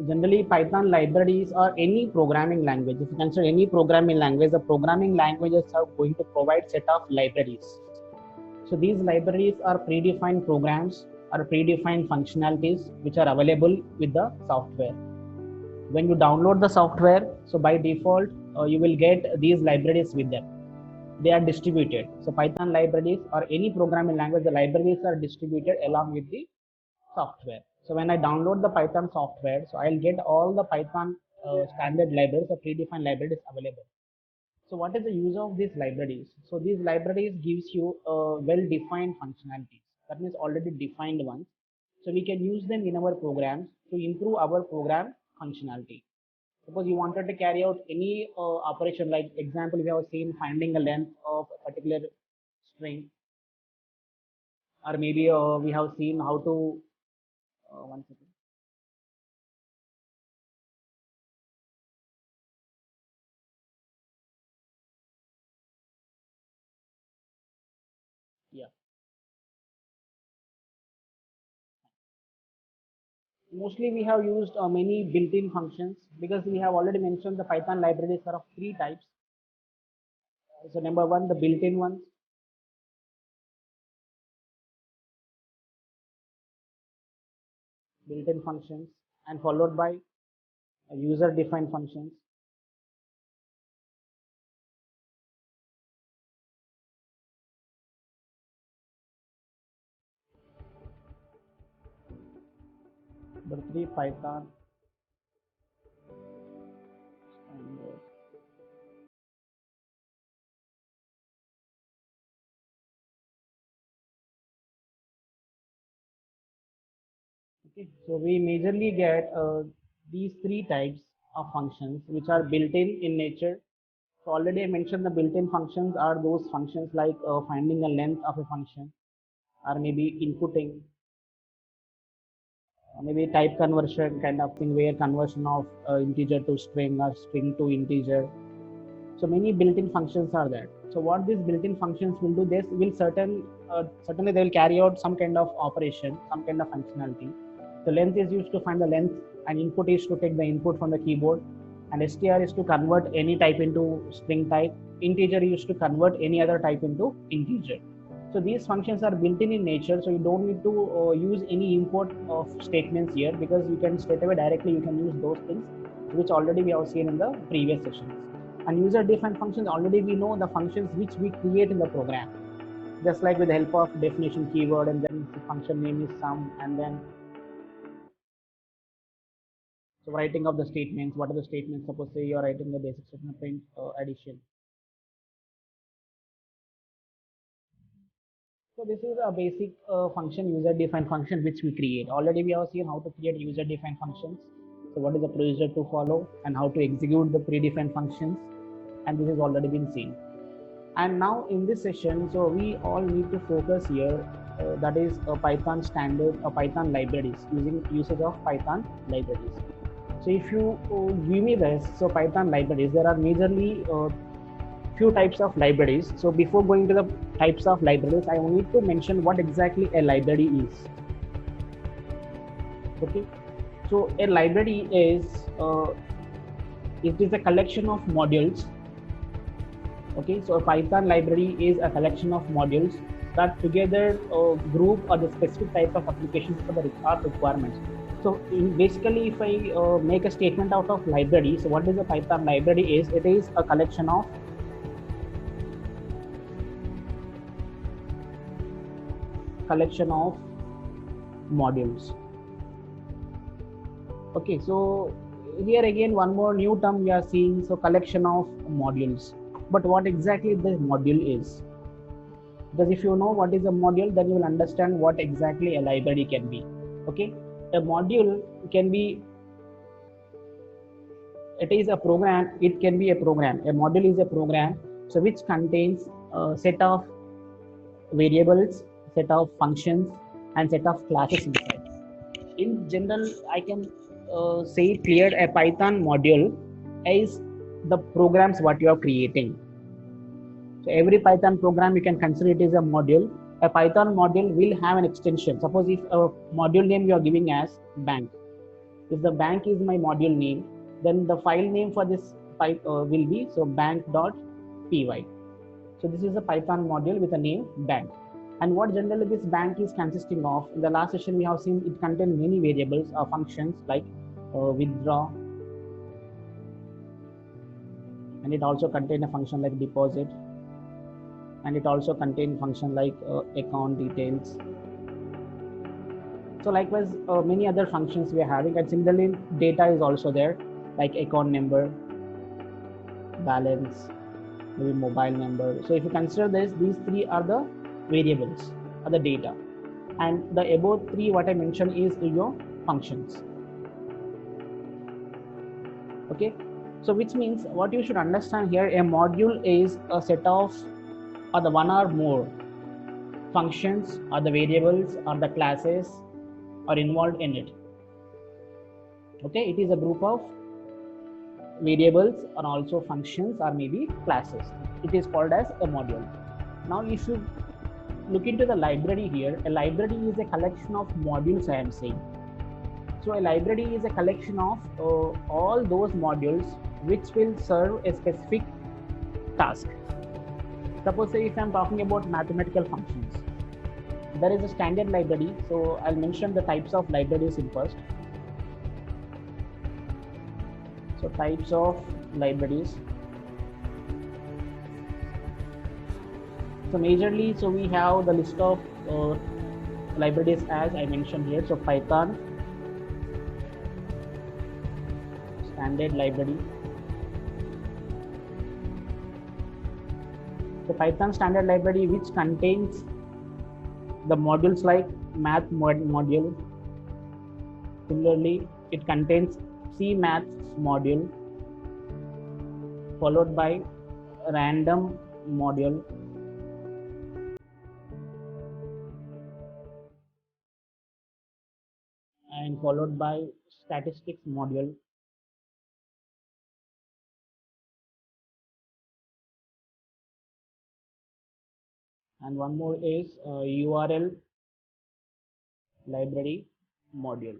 generally Python libraries or any programming language, if you consider any programming language, the programming languages are going to provide set of libraries. So these libraries are predefined programs or predefined functionalities which are available with the software. When you download the software, so by default you will get these libraries with them. They are distributed. So Python libraries or any programming language, the libraries are distributed along with the software. So when I download the Python software, so I'll get all the Python standard libraries or predefined libraries available. So what is the use of these libraries? So these libraries gives you well-defined functionalities. That means already defined ones. So we can use them in our programs to improve our program functionality. Suppose you wanted to carry out any operation, like example, we have seen finding a length of a particular string, or maybe we have seen how to, one second. Yeah. Mostly we have used many built-in functions because we have already mentioned the Python libraries are of three types. So number one, the built-in ones, built-in functions, and followed by user-defined functions. Number three, Python. And, okay, so we majorly get these three types of functions which are built-in nature. So already I mentioned the built-in functions are those functions like finding a length of a function, or maybe inputting, maybe type conversion kind of thing, where conversion of integer to string or string to integer. So many built-in functions are there. So what these built-in functions will do, this will certainly they will carry out some kind of operation, some kind of functionality. So length is used to find the length, and input is to take the input from the keyboard, and str is to convert any type into string type. Integer is to convert any other type into integer. So these functions are built-in nature, so you don't need to use any import of statements here, because you can straight away directly you can use those things which already we have seen in the previous sessions. And user defined functions, already we know the functions which we create in the program, just like with the help of definition keyword, and then the function name is sum, and then so writing of the statements. What are the statements? Suppose say you're writing the basic statement print addition. So this is a basic function, user defined function, which we create. Already we have seen how to create user defined functions. So what is the procedure to follow, and how to execute the predefined functions, and this has already been seen. And now in this session, so we all need to focus here, that is a Python standard, a Python libraries, using usage of Python libraries. So if you give me this, so Python libraries, there are majorly few types of libraries. So before going to the types of libraries, I need to mention what exactly a library is. Okay, so a library is it is a collection of modules. Okay, so a Python library is a collection of modules that together group or the specific type of applications for the requirements. So basically, if I make a statement out of library, so what is a Python library is? It is a collection of modules. Okay, so here again one more new term we are seeing, so collection of modules. But what exactly the module is? Because if you know what is a module, then you will understand what exactly a library can be. Okay, a module can be, it is a program, it can be a program. A module is a program, so which contains a set of variables, set of functions, and set of classes inside. In general, I can say clear a Python module is the programs what you are creating. So every Python program you can consider it as a module. A Python module will have an extension. Suppose if a module name you are giving as bank, If the bank is my module name, then the file name for this pipe will be so bank.py. So this is a Python module with a name bank. And what generally this bank is consisting of, in the last session we have seen it contains many variables or functions like withdraw, and it also contains a function like deposit, and it also contains function like account details. So likewise many other functions we are having, and similarly data is also there like account number, balance, maybe mobile number. So if you consider this, these three are the variables or the data, and the above three what I mentioned is your functions. Okay, so which means what you should understand here, a module is a set of or the one or more functions or the variables or the classes are involved in it. Okay, it is a group of variables or also functions or maybe classes. It is called as a module. Now if you look into the library here, a library is a collection of modules I am saying. So a library is a collection of all those modules which will serve a specific task. Suppose say if I am talking about mathematical functions, there is a standard library. So I'll mention the types of libraries in first. So types of libraries. So majorly, so we have the list of libraries as I mentioned here. So Python standard library. So Python standard library which contains the modules like math module. Similarly, it contains C math module followed by random module, and followed by statistics module, and one more is URL library module.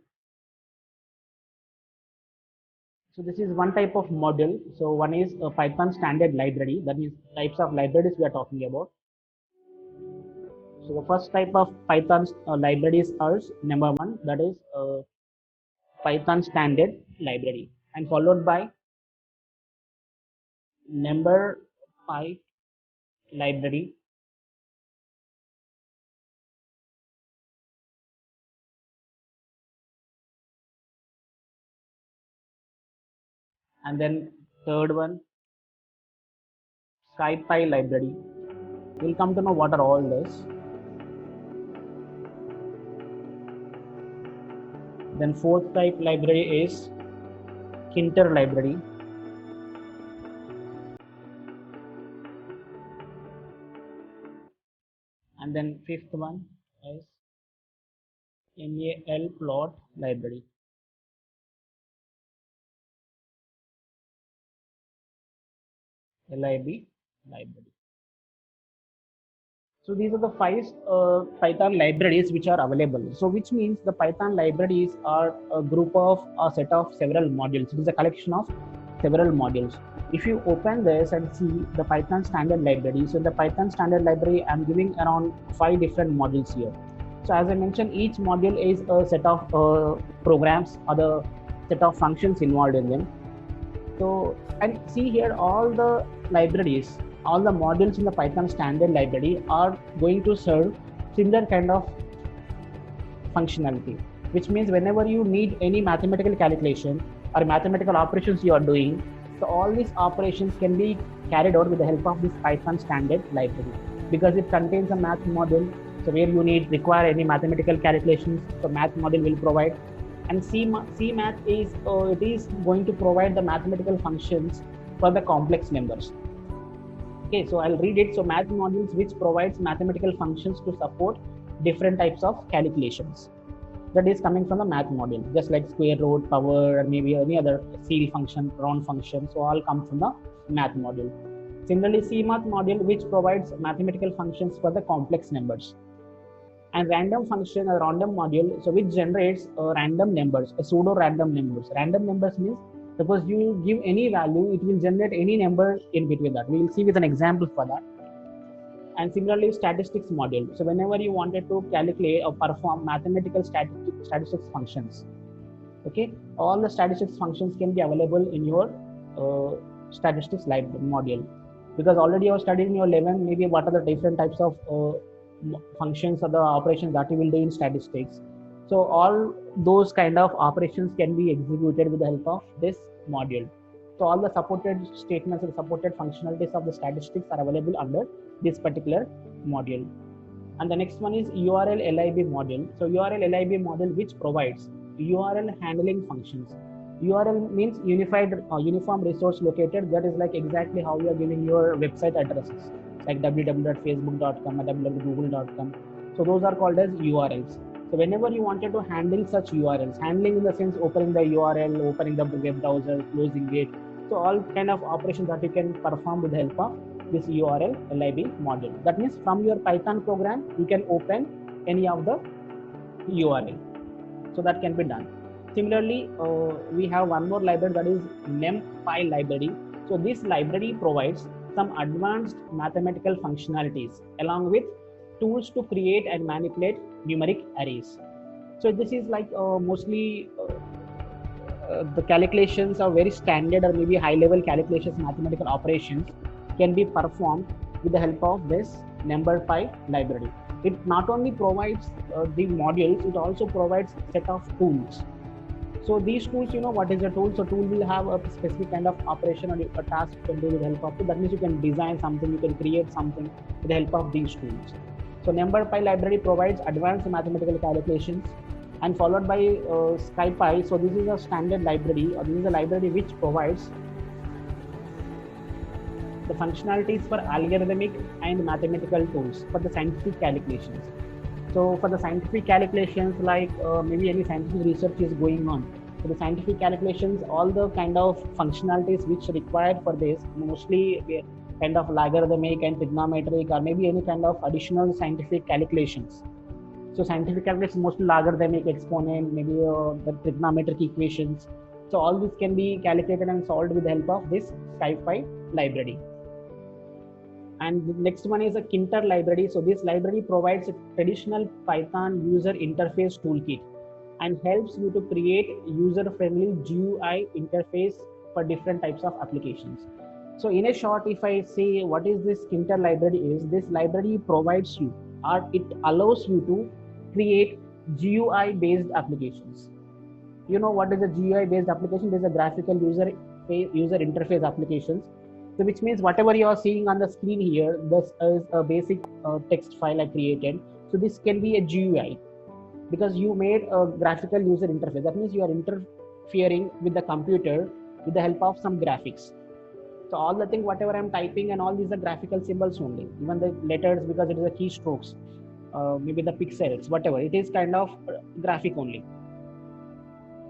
So this is one type of module. So one is a Python standard library, that is types of libraries we are talking about. So the first type of Python libraries are number one, that is Python standard library, and followed by number 5 library, and then third one SciPy library. We'll come to know what are all this. Then fourth type library is Kinter library. And then fifth one is MALplot library. LIB library. So these are the 5 Python libraries which are available. So which means the Python libraries are a group of a set of several modules. It is a collection of several modules. If you open this and see the Python standard library, so in the Python standard library, I'm giving around 5 different modules here. So as I mentioned, each module is a set of programs or the set of functions involved in them. So, and see here all the libraries, all the modules in the Python standard library are going to serve similar kind of functionality, which means whenever you need any mathematical calculation or mathematical operations you are doing, so all these operations can be carried out with the help of this Python standard library, because it contains a math module. So where you require any mathematical calculations, so math module will provide. And C math is it is going to provide the mathematical functions for the complex numbers. Okay, so I'll read it. So math modules which provides mathematical functions to support different types of calculations. That is coming from the math module, just like square root, power, or maybe any other seal function, round function. So all come from the math module. Similarly, CMath module which provides mathematical functions for the complex numbers. And random function, a random module, so which generates random numbers, a pseudo random numbers. Random numbers means suppose you give any value, it will generate any number in between that. We will see with an example for that. And similarly, statistics module. So whenever you wanted to calculate or perform mathematical statistics functions, okay, all the statistics functions can be available in your statistics library module, because already you have studied in your 11 maybe what are the different types of functions or the operations that you will do in statistics. So all those kind of operations can be executed with the help of this module. So all the supported statements and supported functionalities of the statistics are available under this particular module. And the next one is URL LIB module. So URL LIB module which provides URL handling functions. URL means uniform resource located. That is like exactly how you are giving your website addresses, like www.facebook.com or www.google.com. So those are called as URLs. So whenever you wanted to handle such URLs, handling in the sense opening the URL, opening the web browser, closing it. So all kind of operations that you can perform with the help of this URL LIB module. That means from your Python program, you can open any of the URL. So that can be done. Similarly, we have one more library, that is NumPy library. So this library provides some advanced mathematical functionalities along with tools to create and manipulate numeric arrays. So this is like mostly the calculations are very standard or maybe high level calculations, mathematical operations can be performed with the help of this NumPy library. It not only provides the modules, it also provides a set of tools. So these tools, you know what is a tool? So tool will have a specific kind of operation or a task you can do with the help of it. That means you can design something, you can create something with the help of these tools. So NumPy library provides advanced mathematical calculations, and followed by SciPy. So this is a standard library, or this is a library which provides the functionalities for algorithmic and mathematical tools for the scientific calculations. So for the scientific calculations, like maybe any scientific research is going on. So the scientific calculations, all the kind of functionalities which are required for this, mostly kind of logarithmic and trigonometric, or maybe any kind of additional scientific calculations. So scientific calculations mostly logarithmic, exponent, maybe the trigonometric equations. So all this can be calculated and solved with the help of this SciPy library. And the next one is a Kinter library. So this library provides a traditional Python user interface toolkit and helps you to create user-friendly GUI interface for different types of applications. So in a short, if I say what is this Kinter library is, this library provides you, or it allows you to create GUI based applications. You know what is a GUI based application? There's a graphical user interface applications. So which means whatever you are seeing on the screen here, this is a basic text file I created. So this can be a GUI because you made a graphical user interface. That means you are interfering with the computer with the help of some graphics. So all the thing, whatever I'm typing and all these are graphical symbols only. Even the letters, because it is a keystrokes, maybe the pixels, whatever, it is kind of graphic only.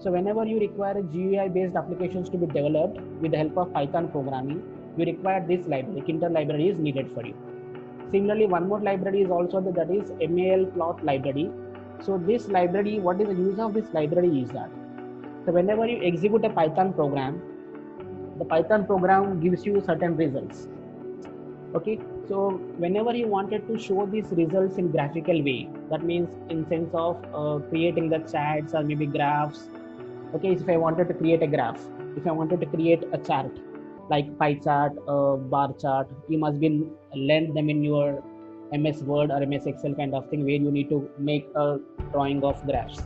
So whenever you require a GUI based applications to be developed with the help of Python programming, you require this library. Kinter library is needed for you. Similarly, one more library is also that is MALplot library. So this library, what is the use of this library is that, so whenever you execute a Python program, the Python program gives you certain results. Okay, so whenever you wanted to show these results in graphical way, that means in sense of creating the charts or maybe graphs. Okay, if I wanted to create a graph, if I wanted to create a chart, like pie chart, bar chart, you must be learn them in your MS Word or MS Excel kind of thing, where you need to make a drawing of graphs.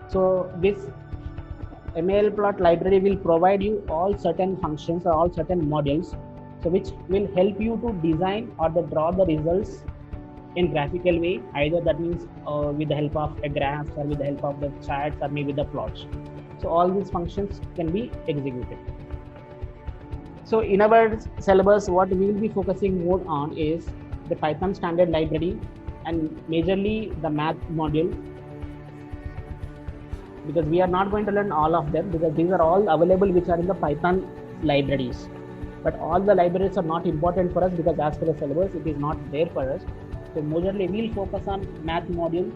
So this MALplot library will provide you all certain functions or all certain modules, so which will help you to design or to draw the results in graphical way, either that means with the help of a graph or with the help of the charts or maybe the plots. So all these functions can be executed. So in our syllabus, what we will be focusing more on is the Python standard library and majorly the math module, because we are not going to learn all of them, because these are all available which are in the Python libraries. But all the libraries are not important for us, because as per the syllabus, it is not there for us. So majorly we'll focus on math module,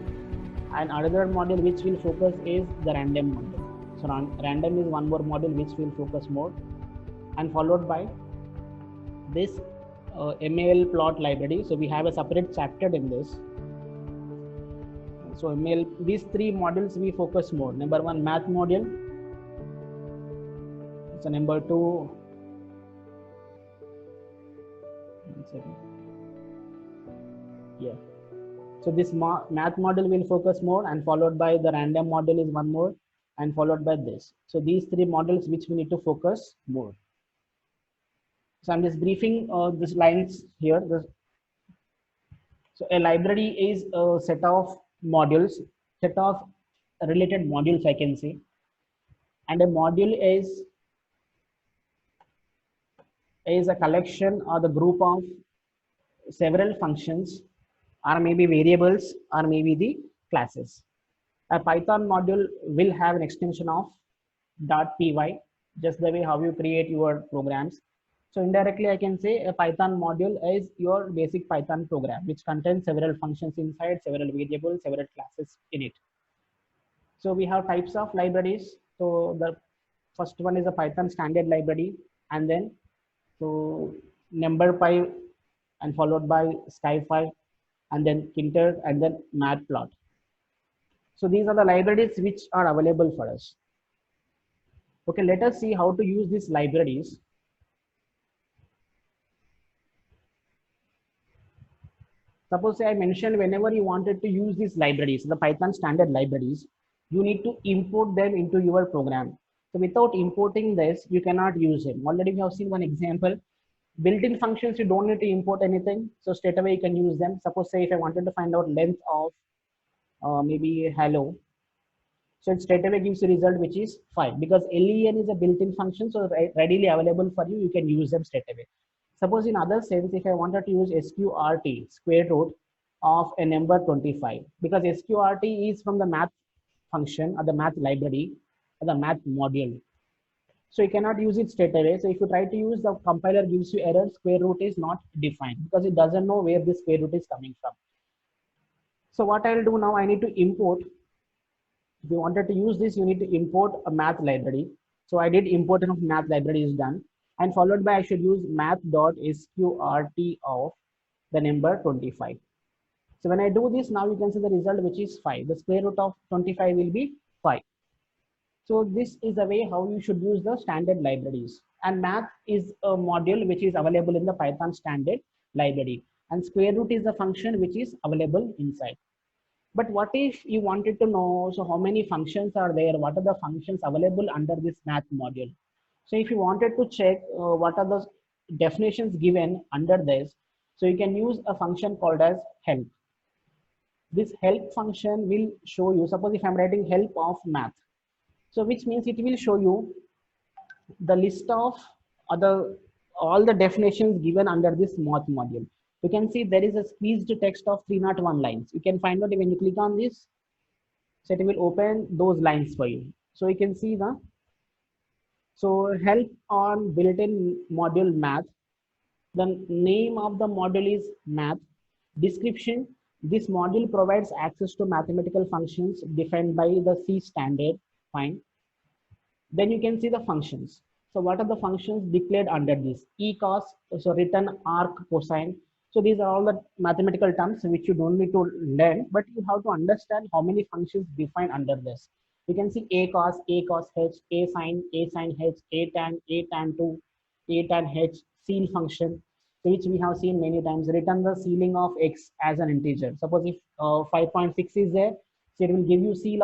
and another module which will focus is the random module. So random is one more module which will focus more, and followed by this ML plot library. So we have a separate chapter in this. So ML, these three modules we focus more. Number one, math module. So number two, one second. Yeah. So this math module will focus more, and followed by the random module is one more, and followed by this. So these three modules which we need to focus more. So I'm just briefing these lines here. So a library is a set of modules, set of related modules, I can say. And a module is a collection or the group of several functions, or maybe variables, or maybe the classes. A Python module will have an extension of .py, just the way how you create your programs. So indirectly, I can say a Python module is your basic Python program, which contains several functions inside, several variables, several classes in it. So we have types of libraries. So the first one is a Python standard library, and then so NumberPy, and followed by SkyPy, and then Kinter, and then Matplot. So these are the libraries which are available for us. Okay, let us see how to use these libraries. Suppose I mentioned whenever you wanted to use these libraries, the Python standard libraries, you need to import them into your program. So without importing this, you cannot use them. Already we have seen one example. Built-in functions, you don't need to import anything. So straight away you can use them. Suppose say if I wanted to find out length of maybe hello. So it straight away gives a result which is 5, because len is a built-in function, so readily available for you. You can use them straight away. Suppose in other sense, if I wanted to use sqrt, square root of a number 25, because sqrt is from the math function or the math library or the math module. So you cannot use it straight away. So if you try to use, the compiler gives you error, square root is not defined, because it doesn't know where this square root is coming from. So what I'll do now, I need to import. If you wanted to use this, you need to import a math library. So I did import of math library is done, and followed by I should use math.sqrt of the number 25. So when I do this, now you can see the result which is 5. The square root of 25 will be 5. So this is the way how you should use the standard libraries. And math is a module which is available in the Python standard library, and square root is a function which is available inside. But what if you wanted to know, so how many functions are there? What are the functions available under this math module? So if you wanted to check what are the definitions given under this, so you can use a function called as help. This help function will show you, suppose if I'm writing help of math, so which means it will show you the list of all the definitions given under this math module. You can see there is a squeezed text of 301 lines. You can find out when you click on this, so it will open those lines for you. So you can see so help on built-in module math. The name of the module is math. Description: this module provides access to mathematical functions defined by the C standard. Fine. Then you can see the functions. So what are the functions declared under this? E cos, so return, arc, cosine. So these are all the mathematical terms which you don't need to learn, but you have to understand how many functions defined under this. You can see a cos h, a sin h, a tan 2, a tan h, ceil function, which we have seen many times. Return the ceiling of x as an integer. Suppose if 5.6 is there, so it will give you ceil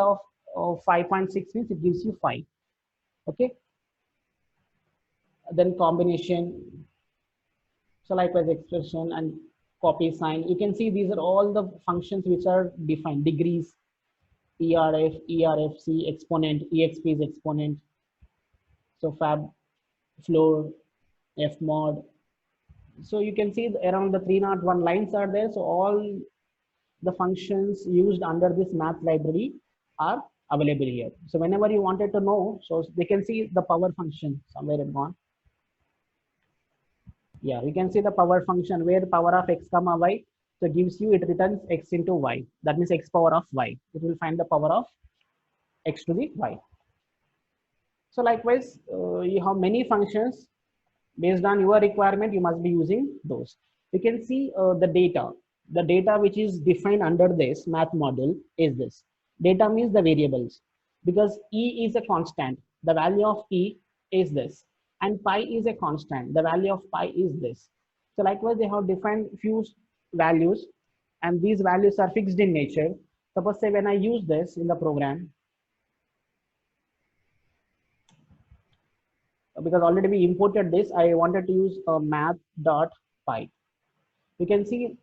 of 5.6 means it gives you 5. Okay. Then combination. So likewise expression and copy sign. You can see these are all the functions which are defined. Degrees, ERF, ERFC, exponent, EXP is exponent. So fab, floor, F mod. So you can see around the 301 lines are there. So all the functions used under this math library are available here. So whenever you wanted to know, so they can see the power function somewhere in gone. Yeah, we can see the power function where power of x comma y. So it gives you, it returns x into y. That means x power of y. It will find the power of x to the y. So likewise, you have many functions based on your requirement. You must be using those. You can see the data. The data which is defined under this math module is this. Data means the variables, because e is a constant. The value of e is this, and pi is a constant. The value of pi is this. So likewise, they have defined few values, and these values are fixed in nature. Suppose say when I use this in the program, because already we imported this, I wanted to use math.py. You can see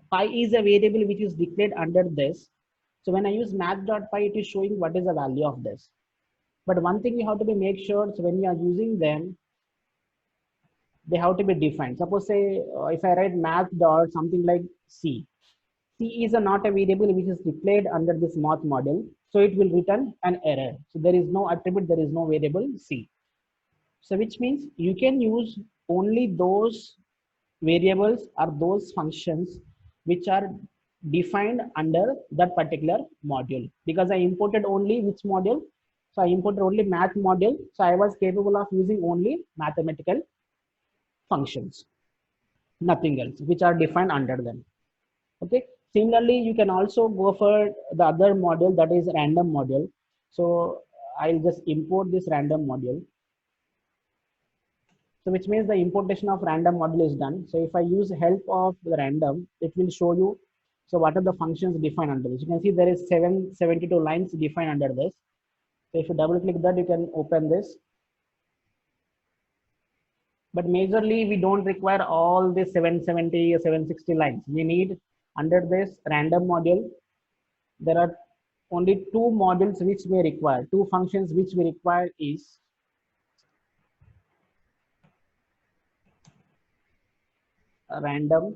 pi is a variable which is declared under this. So when I use math.py, it is showing what is the value of this. But one thing you have to be make sure, so when you are using them, they have to be defined. Suppose say if I write math dot something like c, c is not a variable which is declared under this math model, so it will return an error. So there is no attribute, there is no variable c. So which means you can use only those variables or those functions which are defined under that particular module. Because I imported only which module? So I imported only math module. So I was capable of using only mathematical functions, nothing else, which are defined under them. Okay. Similarly, you can also go for the other module, that is random module. So I'll just import this random module. So which means the importation of random module is done. So if I use help of the random, it will show you. So what are the functions defined under this? You can see there is 772 lines defined under this. So if you double click that, you can open this. But majorly, we don't require all the 770 or 760 lines. We need under this random module, there are only two modules which we require, two functions which we require is random,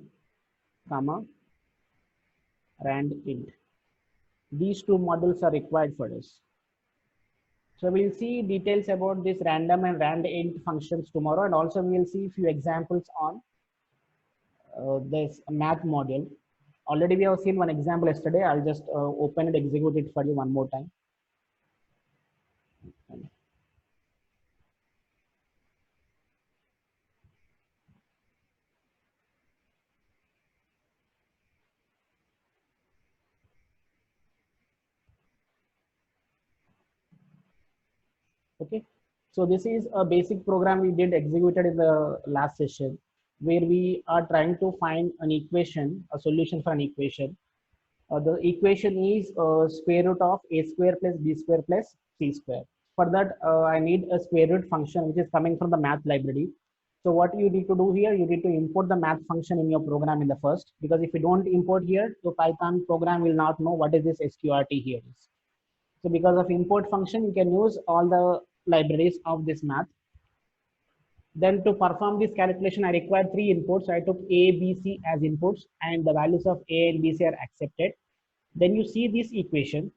comma, rand int. These two modules are required for this. So we'll see details about this random and rand int functions tomorrow, and also we'll see a few examples on this math module. Already we have seen one example yesterday. I'll just open and execute it for you one more time. Okay, so this is a basic program we did executed in the last session, where we are trying to find an equation, a solution for an equation. The equation is square root of a square plus b square plus c square. For that, I need a square root function which is coming from the math library. So what you need to do here, you need to import the math function in your program in the first, because if you don't import here, the Python program will not know what is this sqrt here is. So because of import function, you can use all the libraries of this math. Then to perform this calculation, I required three inputs. I took A, B, C as inputs, and the values of A and B, C are accepted. Then you see this equation.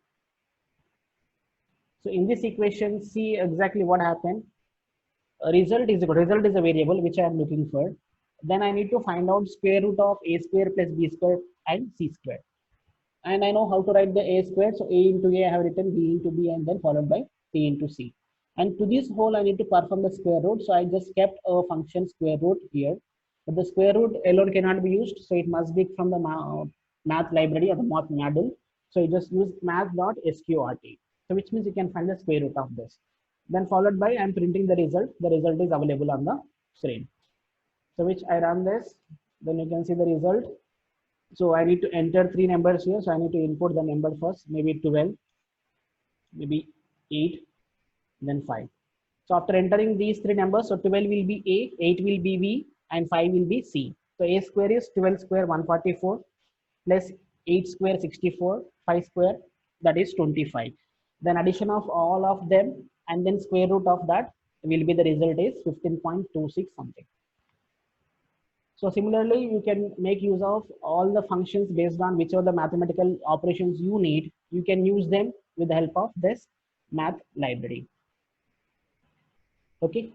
So in this equation, see exactly what happened. Result is a variable which I am looking for. Then I need to find out square root of A square plus B square and C square. And I know how to write the A square. So A into A I have written, B into B, and then followed by C into C. And to this whole, I need to perform the square root. So I just kept a function square root here. But the square root alone cannot be used. So it must be from the math library or the math module. So you just use math.sqrt. So which means you can find the square root of this. Then followed by I'm printing the result. The result is available on the screen. So which I run this. Then you can see the result. So I need to enter three numbers here. So I need to input the number first, maybe 12, maybe 8, then 5. So after entering these three numbers, so 12 will be A, 8 will be B, and 5 will be C. So A square is 12 square 144 plus 8 square 64, 5 square that is 25. Then addition of all of them and then square root of that will be the result is 15.26 something. So similarly, you can make use of all the functions based on whichever the mathematical operations you need. You can use them with the help of this math library. Okay.